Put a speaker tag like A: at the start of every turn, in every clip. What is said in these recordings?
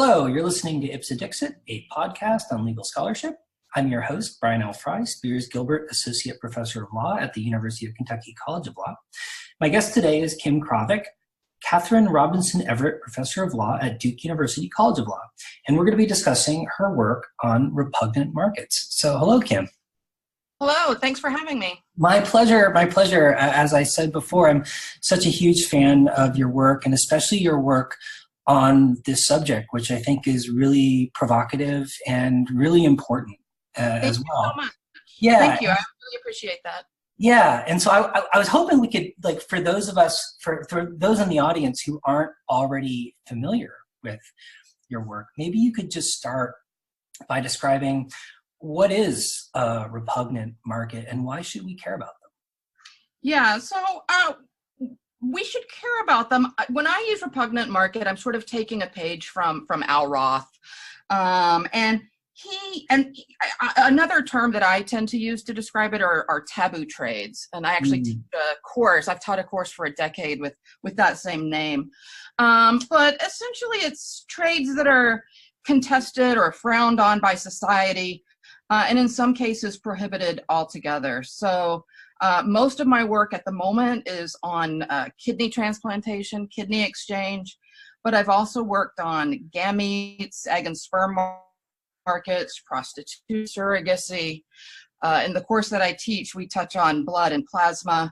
A: Hello, you're listening to Ipsa Dixit, a podcast on legal scholarship. I'm your host, Brian L. Fry, Spears Gilbert Associate Professor of Law at the University of Kentucky College of Law. My guest today is Kim Krawiec, Kathrine Robinson Everett Professor of Law at Duke University College of Law, and we're going to be discussing her work on repugnant markets. So hello, Kim.
B: Hello, thanks for having me.
A: My pleasure, my pleasure. As I said before, I'm such a huge fan of your work, and especially your work on this subject, which I think is really provocative and really important as well.
B: Thank you so much.
A: Yeah.
B: Thank you. I really appreciate that.
A: Yeah. And so I was hoping we could, like, for those of us, for those in the audience who aren't already familiar with your work, maybe you could just start by describing what is a repugnant market and why should we care about them?
B: Yeah. So, we should care about them. When I use repugnant market, I'm sort of taking a page from Al Roth. Another term that I tend to use to describe it are taboo trades. And I actually teach a course. I've taught a course for a decade with that same name. But essentially it's trades that are contested or frowned on by society, and in some cases prohibited altogether. So most of my work at the moment is on kidney transplantation, kidney exchange, but I've also worked on gametes, egg and sperm markets, prostitution, surrogacy. In the course that I teach, we touch on blood and plasma,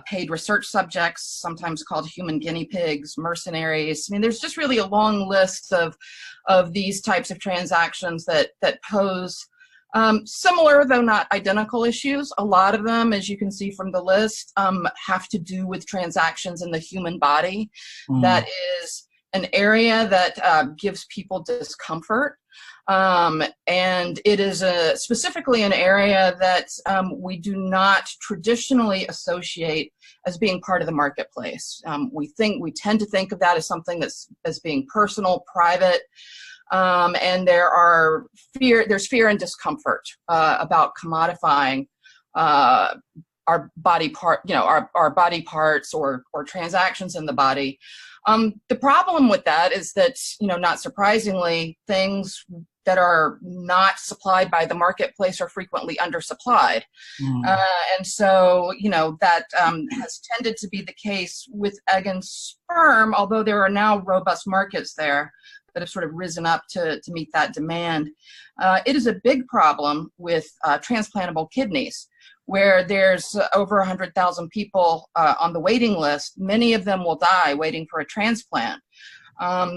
B: paid research subjects, sometimes called human guinea pigs, mercenaries. I mean, there's just really a long list of these types of transactions that pose similar, though not identical issues. A lot of them, as you can see from the list, have to do with transactions in the human body. That is an area that gives people discomfort. And it is specifically an area that we do not traditionally associate as being part of the marketplace. We tend to think of that as something as being personal, private. And there's fear and discomfort about commodifying our body parts or transactions in the body. The problem with that is that, not surprisingly, things that are not supplied by the marketplace are frequently undersupplied. And so, that has tended to be the case with egg and sperm, although there are now robust markets there that have sort of risen up to meet that demand. It is a big problem with transplantable kidneys, where there's over 100,000 people on the waiting list. Many of them will die waiting for a transplant.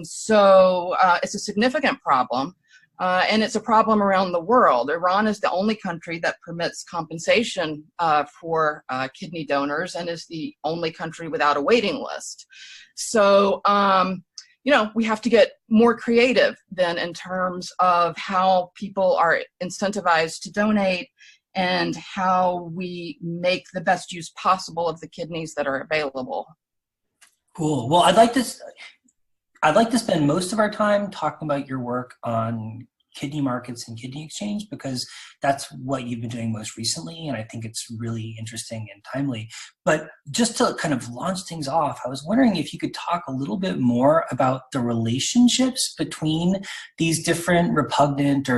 B: So it's a significant problem, and it's a problem around the world. Iran is the only country that permits compensation for kidney donors and is the only country without a waiting list. So, we have to get more creative then in terms of how people are incentivized to donate and how we make the best use possible of the kidneys that are available.
A: Cool. Well, I'd like to spend most of our time talking about your work on kidney markets and kidney exchange, because that's what you've been doing most recently, and I think it's really interesting and timely. But just to kind of launch things off, I was wondering if you could talk a little bit more about the relationships between these different repugnant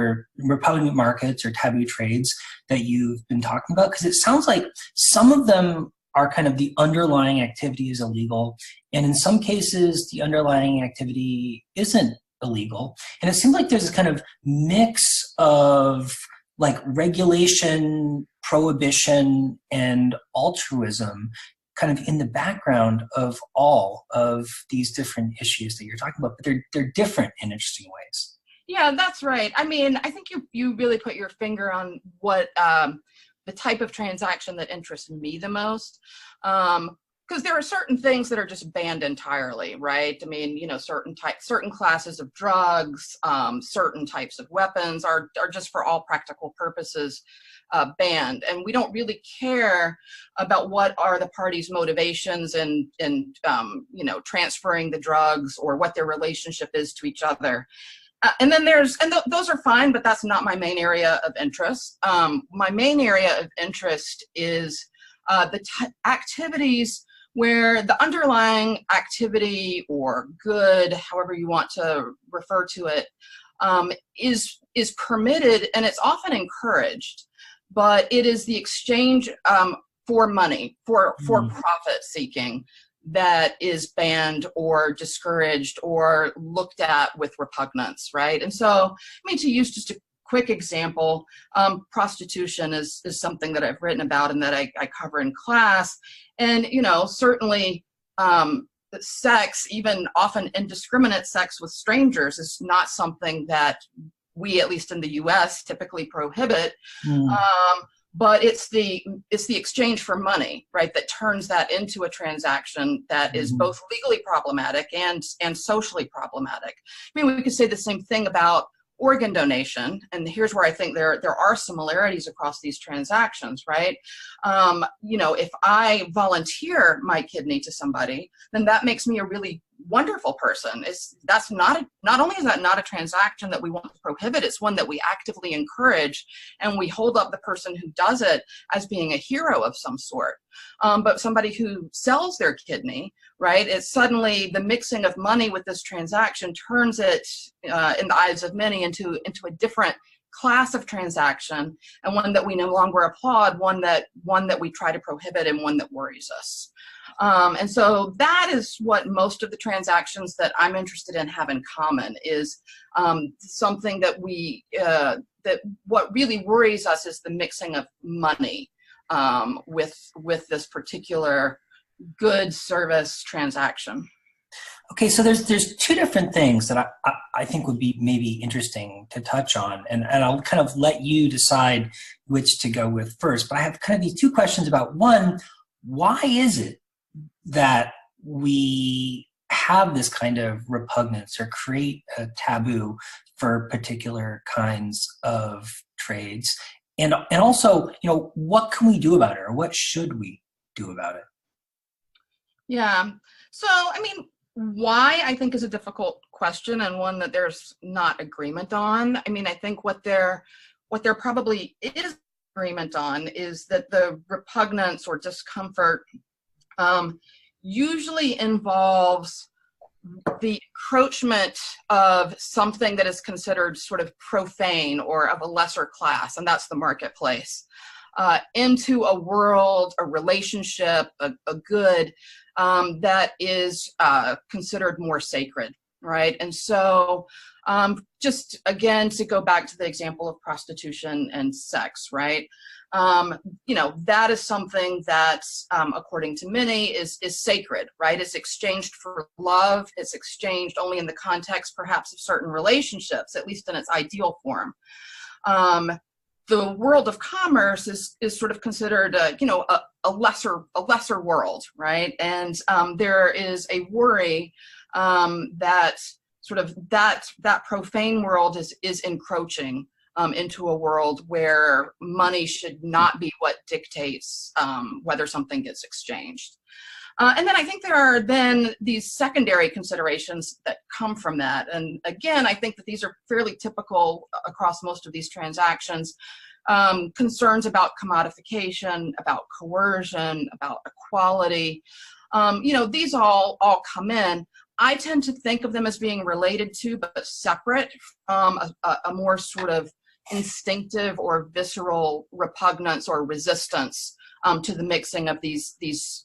A: markets or taboo trades that you've been talking about, because it sounds like some of them are kind of the underlying activity is illegal, and in some cases the underlying activity isn't illegal. And it seems like there's this kind of mix of like regulation, prohibition, and altruism kind of in the background of all of these different issues that you're talking about, but they're different in interesting ways.
B: Yeah, that's right. I mean, I think you really put your finger on what the type of transaction that interests me the most. Because there are certain things that are just banned entirely, right? I mean, certain classes of drugs, certain types of weapons are just for all practical purposes banned, and we don't really care about what are the parties' motivations in transferring the drugs or what their relationship is to each other. And then those are fine, but that's not my main area of interest. My main area of interest is the activities where the underlying activity or good, however you want to refer to it, is permitted and it's often encouraged, but it is the exchange for money, for profit seeking, that is banned or discouraged or looked at with repugnance, right? And so, I mean, to use just a quick example, prostitution is something that I've written about and that I cover in class. And, you know, certainly sex, even often indiscriminate sex with strangers, is not something that we, at least in the US, typically prohibit. But it's the exchange for money, right, that turns that into a transaction that is both legally problematic and socially problematic. I mean, we could say the same thing about organ donation, and here's where I think there are similarities across these transactions, right? You know, if I volunteer my kidney to somebody, then that makes me a really wonderful person. That's not only is that not a transaction that we want to prohibit, it's one that we actively encourage, and we hold up the person who does it as being a hero of some sort. But somebody who sells their kidney, right, it's suddenly the mixing of money with this transaction turns it, in the eyes of many, into a different class of transaction, and one that we no longer applaud, one that we try to prohibit, and one that worries us. And so that is what most of the transactions that I'm interested in have in common, is something that that what really worries us is the mixing of money with this particular good service transaction.
A: Okay, so there's two different things that I think would be maybe interesting to touch on, and I'll kind of let you decide which to go with first. But I have kind of these two questions about, one, why is it that we have this kind of repugnance or create a taboo for particular kinds of trades? And also, you know, what can we do about it, or what should we do about it?
B: Yeah. So, I mean, why, I think, is a difficult question, and one that there's not agreement on. I mean, I think what there probably is agreement on is that the repugnance or discomfort usually involves the encroachment of something that is considered sort of profane or of a lesser class, and that's the marketplace, into a world, a relationship, a good that is considered more sacred, right? And so just again, to go back to the example of prostitution and sex, right? You know, that is something that, according to many, is sacred, right? It's exchanged for love. It's exchanged only in the context, perhaps, of certain relationships, at least in its ideal form. The world of commerce is sort of considered, you know, a lesser world, right? And there is a worry that sort of that profane world is encroaching into a world where money should not be what dictates whether something gets exchanged. And then I think there are then these secondary considerations that come from that. And again, I think that these are fairly typical across most of these transactions. Concerns about commodification, about coercion, about equality. You know, these all come in. I tend to think of them as being related to, but separate, a more sort of instinctive or visceral repugnance or resistance to the mixing of these,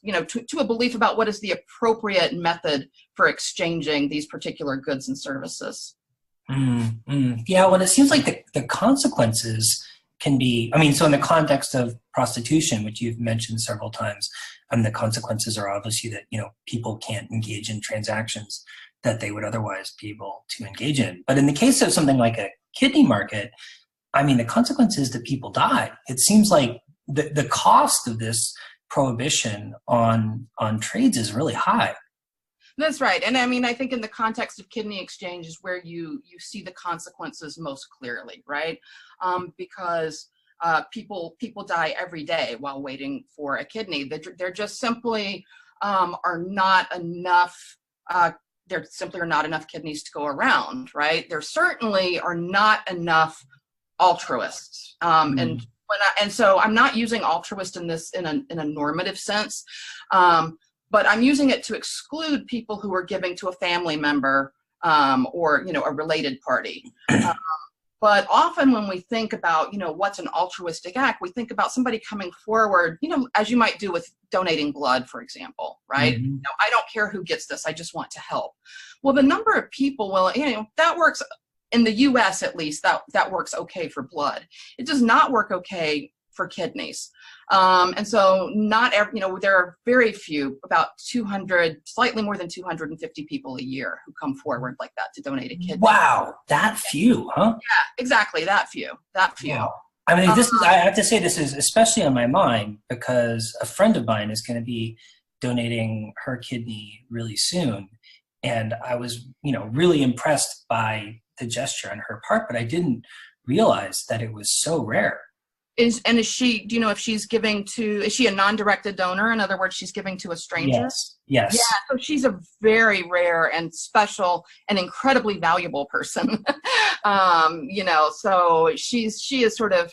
B: you know, to a belief about what is the appropriate method for exchanging these particular goods and services.
A: Yeah, well, it seems like the consequences can be, I mean, so in the context of prostitution, which you've mentioned several times, the consequences are obviously that, you know, people can't engage in transactions that they would otherwise be able to engage in. But in the case of something like a kidney market, I mean, the consequence is that people die. It seems like the cost of this prohibition on trades is really high.
B: That's right. And I mean, I think in the context of kidney exchange is where you see the consequences most clearly, right? Because people die every day while waiting for a kidney. There just simply are not enough. There simply are not enough kidneys to go around, right? There certainly are not enough altruists, and so I'm not using altruist in a normative sense. but I'm using it to exclude people who are giving to a family member or, you know, a related party. But often when we think about, you know, what's an altruistic act, we think about somebody coming forward, you know, as you might do with donating blood, for example, right?
A: Mm-hmm.
B: You know, I don't care who gets this, I just want to help. Well, the number of people, well, you know, that works in the US at least, that works okay for blood. It does not work okay for kidneys. And so not every, you know, there are very few, about 200, slightly more than 250 people a year who come forward like that to donate a kidney.
A: Wow, that few, huh?
B: Yeah, exactly, that few.
A: Wow. I mean, this is, I have to say, this is especially on my mind because a friend of mine is going to be donating her kidney really soon. And I was, you know, really impressed by the gesture on her part, but I didn't realize that it was so rare.
B: Is she, do you know if she's giving to, is she a non-directed donor? In other words, she's giving to a stranger?
A: Yes. Yes.
B: Yeah, so she's a very rare and special and incredibly valuable person. You know, so she is sort of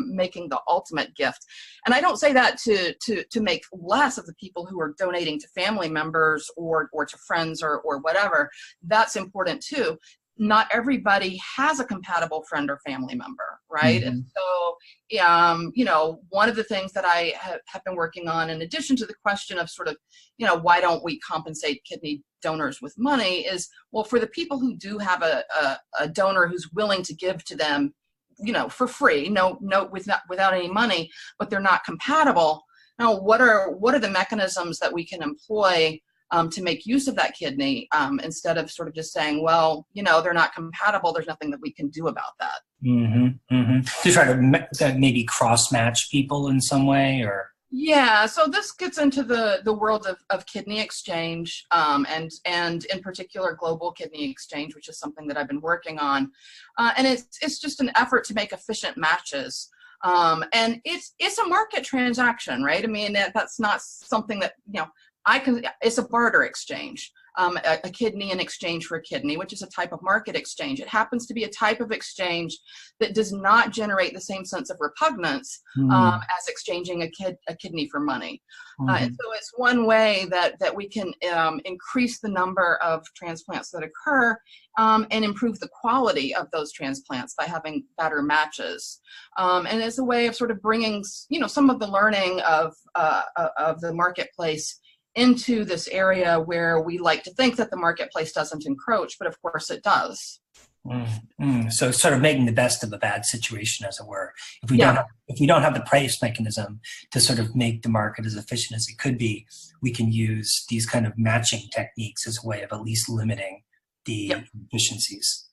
B: making the ultimate gift. And I don't say that to make less of the people who are donating to family members or to friends or whatever. That's important too. Not everybody has a compatible friend or family member, right?
A: Mm-hmm.
B: And so, you know, one of the things that I have been working on, in addition to the question of sort of, you know, why don't we compensate kidney donors with money, is, well, for the people who do have a donor who's willing to give to them, you know, for free, without any money, but they're not compatible. Now, what are the mechanisms that we can employ to make use of that kidney, instead of sort of just saying, well, you know, they're not compatible, there's nothing that we can do about that.
A: Mm-hmm, mm-hmm. To try to maybe cross-match people in some way, or? Yeah,
B: so this gets into the world of kidney exchange, and in particular global kidney exchange, which is something that I've been working on. And it's just an effort to make efficient matches. And it's a market transaction, right? I mean, that's not something that, you know, it's a barter exchange, a kidney in exchange for a kidney, which is a type of market exchange. It happens to be a type of exchange that does not generate the same sense of repugnance as exchanging a kidney for money. And so it's one way that we can increase the number of transplants that occur and improve the quality of those transplants by having better matches. And it's a way of sort of bringing, you know, some of the learning of the marketplace into this area where we like to think that the marketplace doesn't encroach, but of course it does.
A: So sort of making the best of a bad situation, as it were. If we don't have the price mechanism to sort of make the market as efficient as it could be, we can use these kind of matching techniques as a way of at least limiting the efficiencies.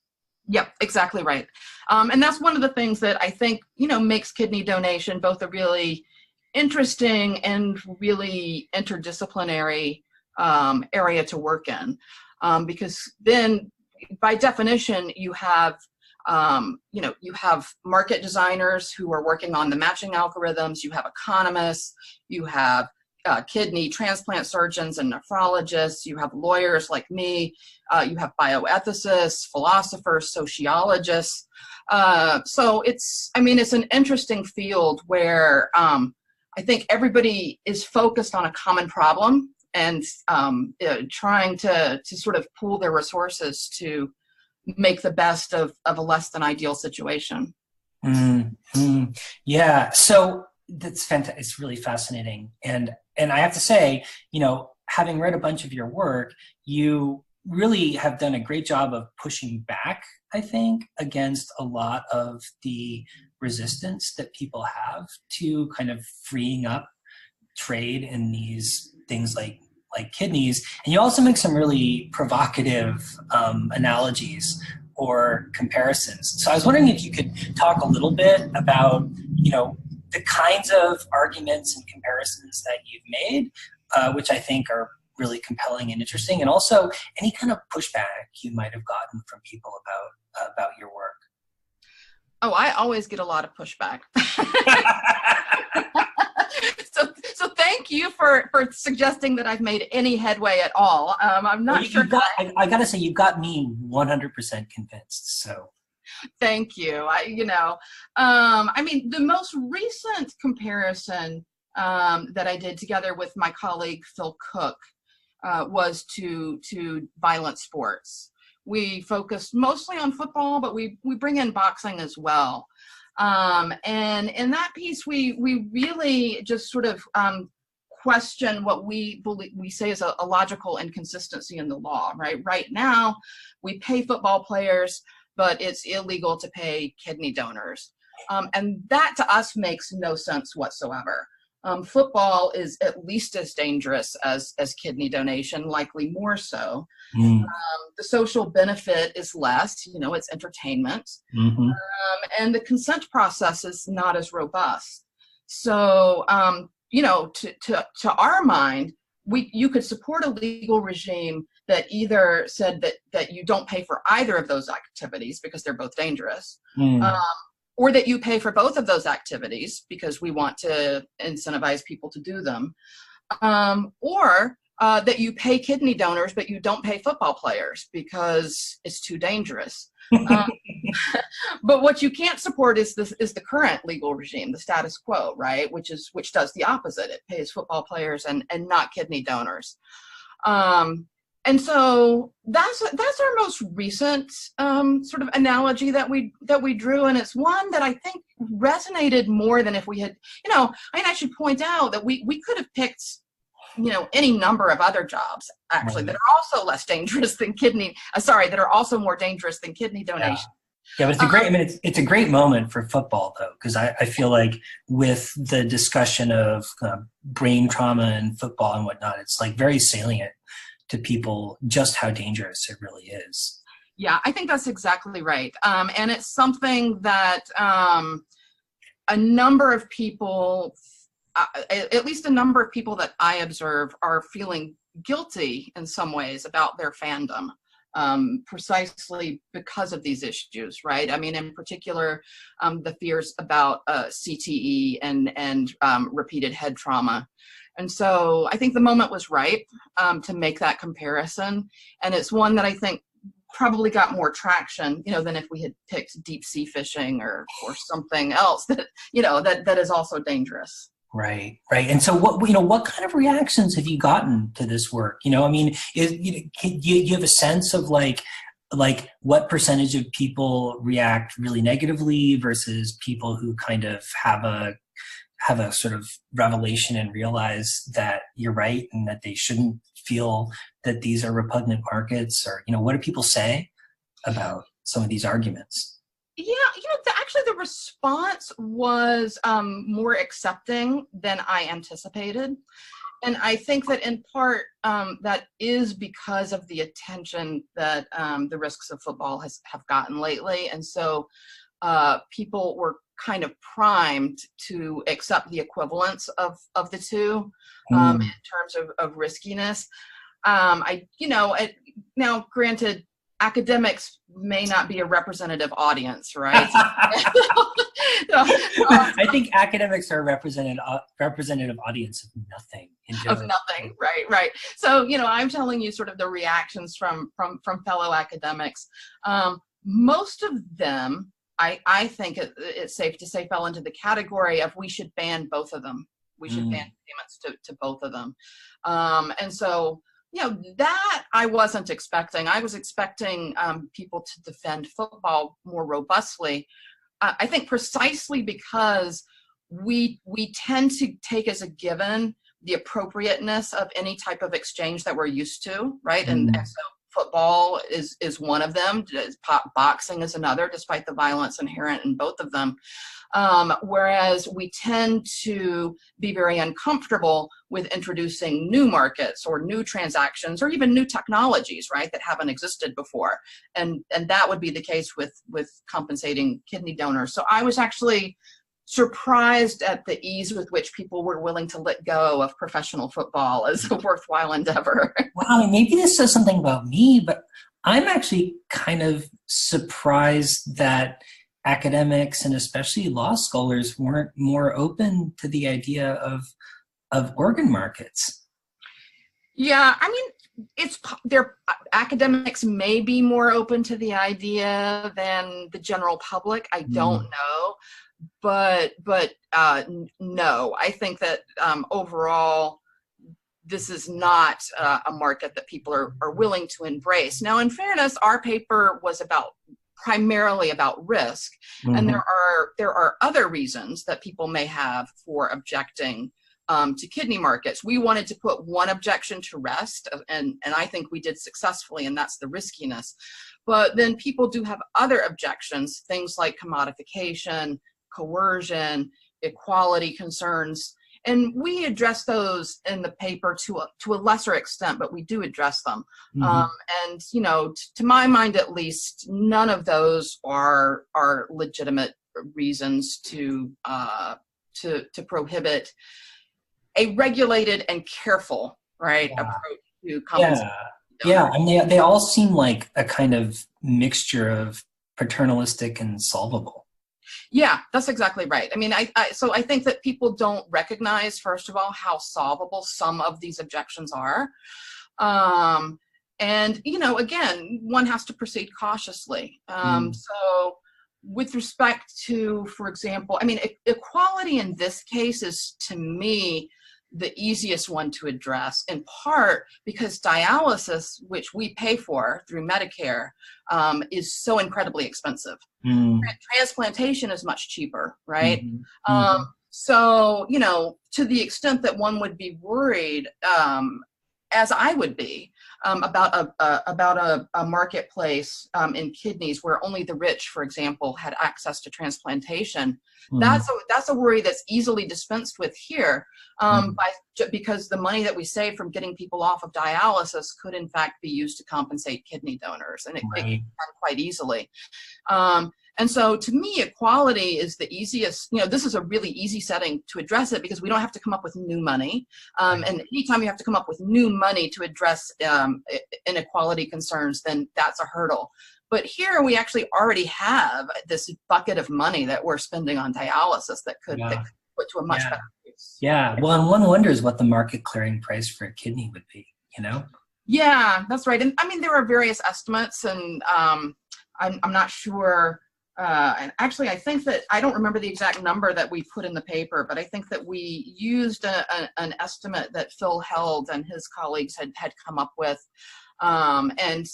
B: Yep, exactly right. And that's one of the things that I think, you know, makes kidney donation both a really interesting and really interdisciplinary area to work in, because then by definition you have you have market designers who are working on the matching algorithms, you have economists, you have kidney transplant surgeons and nephrologists, you have lawyers like me, you have bioethicists, philosophers, sociologists. So it's an interesting field where I think everybody is focused on a common problem and trying to sort of pool their resources to make the best of a less than ideal situation.
A: Mm-hmm. Yeah, so that's fantastic. It's really fascinating. And I have to say, you know, having read a bunch of your work, you really have done a great job of pushing back, I think, against a lot of the resistance that people have to kind of freeing up trade in these things like kidneys. And you also make some really provocative analogies or comparisons. So I was wondering if you could talk a little bit about, you know, the kinds of arguments and comparisons that you've made, which I think are really compelling and interesting, and also any kind of pushback you might have gotten from people about your work.
B: Oh, I always get a lot of pushback. So thank you for suggesting that I've made any headway at all. I'm not sure.
A: I got to say, you've got me 100% convinced. So
B: thank you. I mean, the most recent comparison that I did together with my colleague Phil Cook was to violent sports. We focused mostly on football, but we bring in boxing as well. And in that piece, we really just sort of question what we believe, we say is a logical inconsistency in the law, right? Right now, we pay football players, but it's illegal to pay kidney donors. And that to us makes no sense whatsoever. Football is at least as dangerous as kidney donation, likely more so. The social benefit is less, you know, it's entertainment. And the consent process is not as robust. So, you know, to our mind, you could support a legal regime that either said that you don't pay for either of those activities because they're both dangerous, or that you pay for both of those activities because we want to incentivize people to do them, or that you pay kidney donors but you don't pay football players because it's too dangerous. But what you can't support is the current legal regime, the status quo, right? Which does the opposite. It pays football players and not kidney donors. And so that's our most recent sort of analogy that we drew, and it's one that I think resonated more than if we had, you know, I should point out that we could have picked, you know, any number of other jobs actually that are also less dangerous than that are also more dangerous than kidney donation.
A: Yeah, but it's a great. I mean, it's a great moment for football though, because I feel like with the discussion of brain trauma and football and whatnot, it's like very salient to people just how dangerous it really is.
B: Yeah, I think that's exactly right. And it's something that a number of people, at least a number of people that I observe, are feeling guilty in some ways about their fandom, precisely because of these issues, right? I mean, in particular, the fears about CTE and repeated head trauma. And so I think the moment was ripe to make that comparison. And it's one that I think probably got more traction, you know, than if we had picked deep sea fishing or something else that, you know, that is also dangerous.
A: Right. And so what kind of reactions have you gotten to this work? You know, I mean, you have a sense of like what percentage of people react really negatively versus people who kind of have a sort of revelation and realize that you're right and that they shouldn't feel that these are repugnant markets, or, you know, what do people say about some of these arguments?
B: Yeah, you know, actually the response was more accepting than I anticipated. And I think that in part that is because of the attention that the risks of football have gotten lately. And so people were kind of primed to accept the equivalence of the two in terms of riskiness. Now, granted, academics may not be a representative audience, right?
A: I think academics are a representative audience of nothing in general.
B: Of nothing, right. So, you know, I'm telling you sort of the reactions from fellow academics. Most of them, I think it's safe to say, fell into the category of we should ban both of them. We should ban payments to both of them. And so, you know, that I wasn't expecting. I was expecting people to defend football more robustly. I think precisely because we tend to take as a given the appropriateness of any type of exchange that we're used to, right? And so football is one of them. Boxing is another, despite the violence inherent in both of them. Whereas we tend to be very uncomfortable with introducing new markets or new transactions or even new technologies, right, that haven't existed before. And that would be the case with compensating kidney donors. So I was actually surprised at the ease with which people were willing to let go of professional football as a worthwhile endeavor.
A: Wow, maybe this says something about me, but I'm actually kind of surprised that academics and especially law scholars weren't more open to the idea of organ markets.
B: Yeah, I mean, their academics may be more open to the idea than the general public. I don't know, but no, I think that overall, this is not a market that people are willing to embrace. Now, in fairness, our paper was primarily about risk, and there are other reasons that people may have for objecting to kidney markets. We wanted to put one objection to rest, and I think we did successfully, and that's the riskiness. But then people do have other objections, things like commodification, coercion, equality concerns, and we address those in the paper to a lesser extent, but we do address them. And you know, to my mind at least, none of those are legitimate reasons to prohibit a regulated and careful, right, approach to compensation.
A: Yeah, I mean, they all seem like a kind of mixture of paternalistic and solvable.
B: Yeah, that's exactly right. I mean, so I think that people don't recognize, first of all, how solvable some of these objections are. And, you know, again, one has to proceed cautiously. So with respect to, for example, I mean, equality in this case is, to me, the easiest one to address, in part because dialysis, which we pay for through Medicare, is so incredibly expensive. Transplantation is much cheaper, right? So, you know, to the extent that one would be worried, as I would be, about a marketplace in kidneys where only the rich, for example, had access to transplantation, that's a worry that's easily dispensed with here, because the money that we save from getting people off of dialysis could in fact be used to compensate kidney donors, and it can be done quite easily. And so to me, equality is the easiest, you know, this is a really easy setting to address it because we don't have to come up with new money. And anytime you have to come up with new money to address inequality concerns, then that's a hurdle. But here we actually already have this bucket of money that we're spending on dialysis that could put to a much better use.
A: Yeah, well, and one wonders what the market clearing price for a kidney would be, you know? Yeah,
B: that's right. And I mean, there are various estimates, and I'm not sure. And actually, I think that, I don't remember the exact number that we put in the paper, but I think that we used an estimate that Phil Held and his colleagues had come up with. And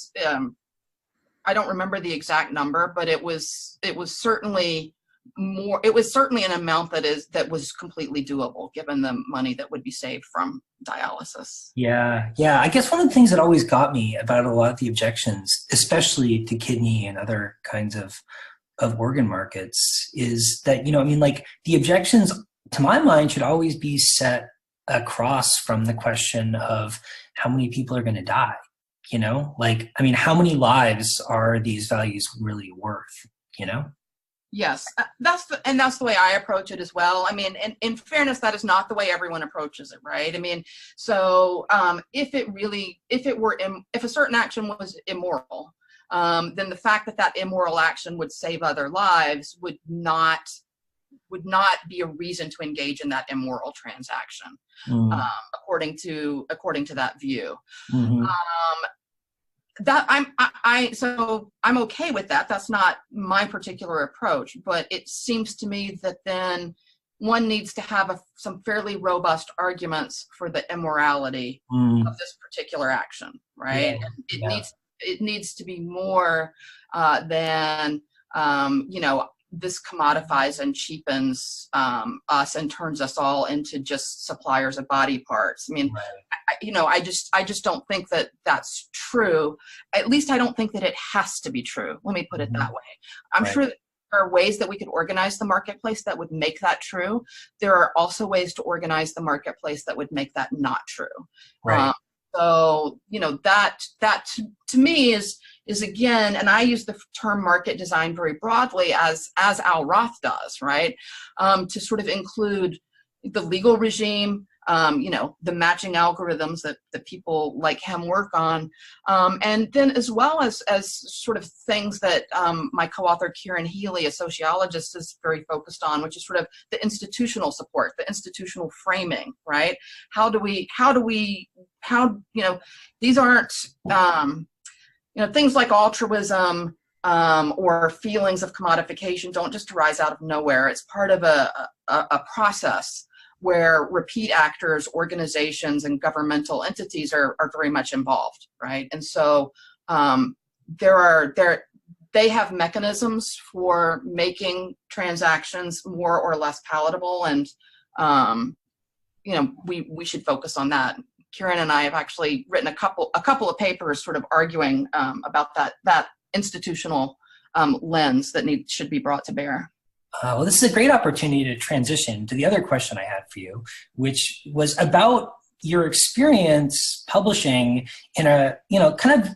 B: I don't remember the exact number, but it was certainly more, it was certainly an amount that was completely doable given the money that would be saved from dialysis.
A: Yeah. I guess one of the things that always got me about a lot of the objections, especially to kidney and other kinds of organ markets, is that, you know, I mean, like, the objections, to my mind, should always be set across from the question of how many people are going to die, you know? Like, I mean, how many lives are these values really worth, you know?
B: Yes, that's the way I approach it as well. I mean, in fairness, that is not the way everyone approaches it, right? I mean, so if a certain action was immoral, then the fact that immoral action would save other lives would not be a reason to engage in that immoral transaction, according to that view. That I'm okay with that. That's not my particular approach, but it seems to me that then one needs to have some fairly robust arguments for the immorality of this particular action, right? And it needs to be more than you know, this commodifies and cheapens us and turns us all into just suppliers of body parts. I mean, I just don't think that that's true. At least I don't think that it has to be true. Let me put it that way. I'm sure that there are ways that we could organize the marketplace that would make that true. There are also ways to organize the marketplace that would make that not true. So, you know, that to me is again, and I use the term market design very broadly as Al Roth does, right? To sort of include the legal regime, you know, the matching algorithms that people like him work on, and then as well as sort of things that my co-author Kieran Healy, a sociologist, is very focused on, which is sort of the institutional support, the institutional framing, right? How do we these aren't, things like altruism or feelings of commodification don't just arise out of nowhere. It's part of a process where repeat actors, organizations, and governmental entities are very much involved, right? And so they have mechanisms for making transactions more or less palatable, and we should focus on that. Kieran and I have actually written a couple of papers sort of arguing about that institutional lens that should be brought to bear.
A: Well, this is a great opportunity to transition to the other question I had for you, which was about your experience publishing in a, kind of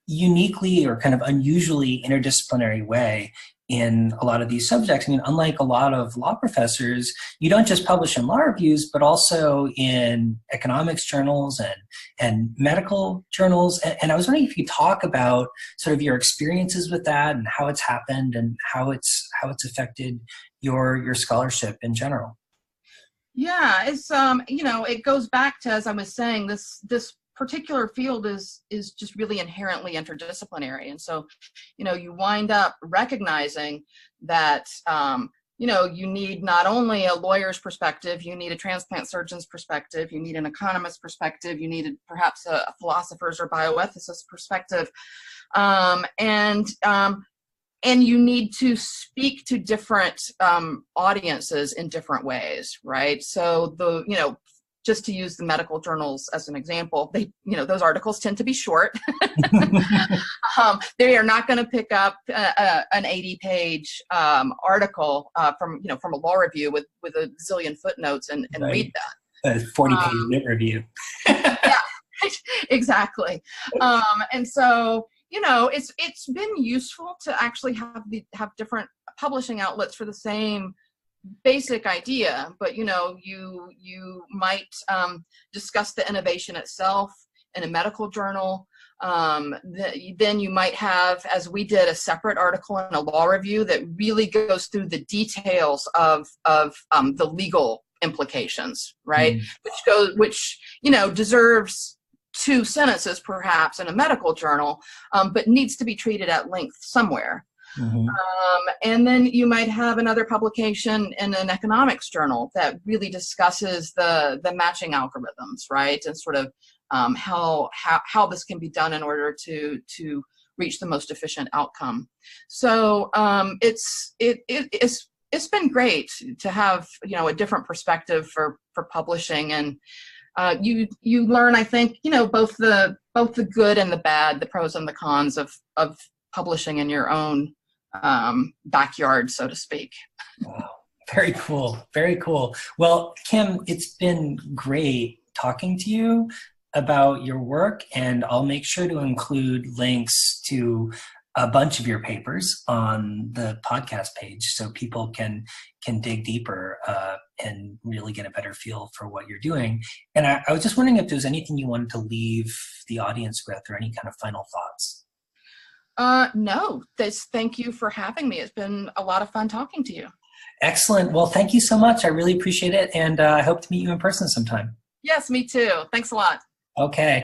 A: uniquely or kind of unusually interdisciplinary way in a lot of these subjects. I mean, unlike a lot of law professors, you don't just publish in law reviews, but also in economics journals and medical journals. And I was wondering if you talk about sort of your experiences with that and how it's happened and how it's affected your scholarship in general.
B: Yeah, it's it goes back to, as I was saying, this particular field is just really inherently interdisciplinary. And so, you wind up recognizing that, you need not only a lawyer's perspective, you need a transplant surgeon's perspective, you need an economist's perspective, you need perhaps a philosopher's or bioethicist's perspective. And you need to speak to different audiences in different ways, right? So just to use the medical journals as an example, those articles tend to be short. They are not going to pick up an 80-page article from a law review with a zillion footnotes and
A: right.
B: Read that.
A: A 40-page lit review.
B: Yeah, exactly. And so, it's been useful to actually have different publishing outlets for the same basic idea, but you might discuss the innovation itself in a medical journal. Then you might have, as we did, a separate article in a law review that really goes through the details of the legal implications, right? Which deserves 2 sentences perhaps in a medical journal, but needs to be treated at length somewhere. Mm-hmm. And then you might have another publication in an economics journal that really discusses the matching algorithms, right? And sort of how this can be done in order to reach the most efficient outcome. So it's been great to have a different perspective for publishing, and you learn, I think, both the good and the bad, the pros and the cons of publishing in your own backyard, so to speak.
A: Wow. Very cool. Very cool. Well, Kim, it's been great talking to you about your work, and I'll make sure to include links to a bunch of your papers on the podcast page so people can dig deeper and really get a better feel for what you're doing. And I was just wondering if there's anything you wanted to leave the audience with, or any kind of final thoughts.
B: No, thank you for having me. It's been a lot of fun talking to you.
A: Excellent. Well, thank you so much. I really appreciate it. And I hope to meet you in person sometime.
B: Yes, me too. Thanks a lot.
A: Okay.